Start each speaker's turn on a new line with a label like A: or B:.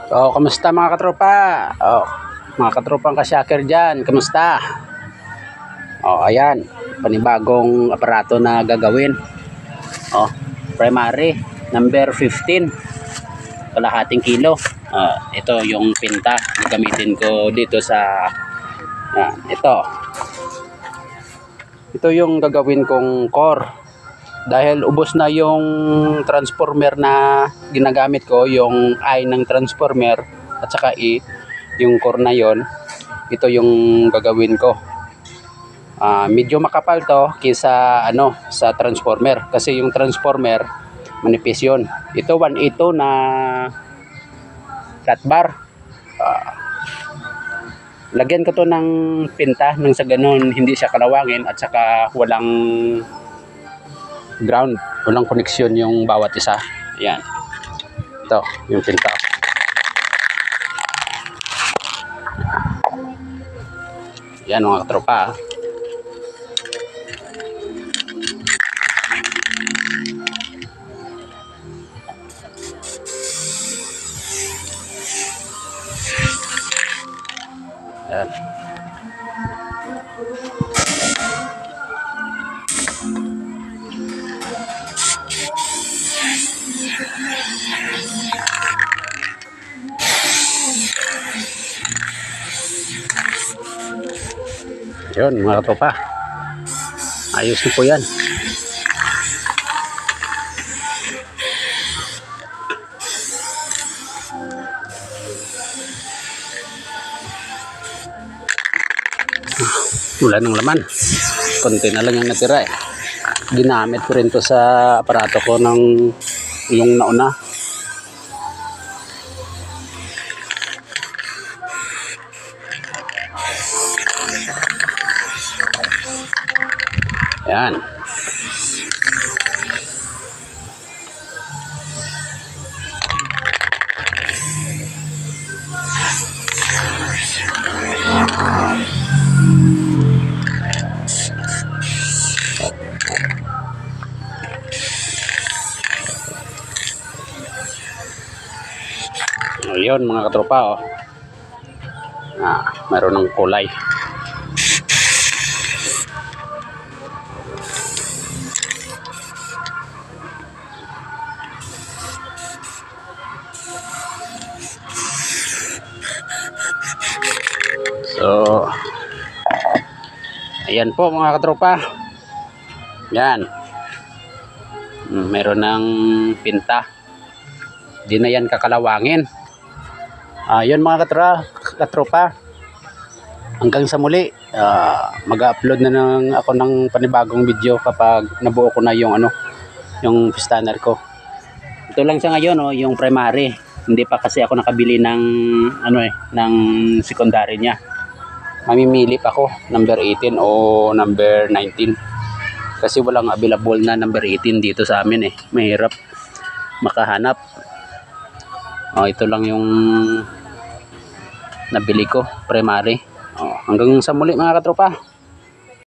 A: Oh, kamusta mga katropa? Oh, mga katropang kasyaker dyan, kamusta? Oh, ayan, panibagong aparato na gagawin. Oh, primary, number 15, kalahating kilo. Ito yung pinta na gamitin ko dito sa, ito. Ito yung gagawin kong core. Dahil ubos na yung transformer na ginagamit ko, yung I ng transformer at saka E, yung core na yon, ito yung gagawin ko. Medyo makapal to kaysa sa transformer, kasi yung transformer manipis yun. Ito 182 na flat bar. Lagyan ko to ng pinta nang sa ganun hindi siya kalawangin at saka walang ground, walang koneksyon yung bawat isa. Ayan, ito yung pinta. Yan mga katropa. Yan. Yun mga katropa, ayos na po yan. Wala nang laman, konti na lang yung natira eh. Ginamit ko rin to sa aparato ko ng yung nauna. Yan. Yun mga katropa, oh. Mayroon ng kulay. So, ayan po mga katropa. Yan. Meron ng pinta. Di na yan kakalawangin. Yun mga katropa. Hanggang sa muli. Mag-upload na ako ng panibagong video kapag nabuo ko na yung yung pistaner ko. Ito lang sa ngayon, yung primary. Hindi pa kasi ako nakabili ng ng secondary niya. Mamimili pa ako number 18 o number 19 kasi walang available na number 18 dito sa amin eh. Mahirap makahanap. Ito lang yung nabili ko, primary. Hanggang sa muli mga katropa.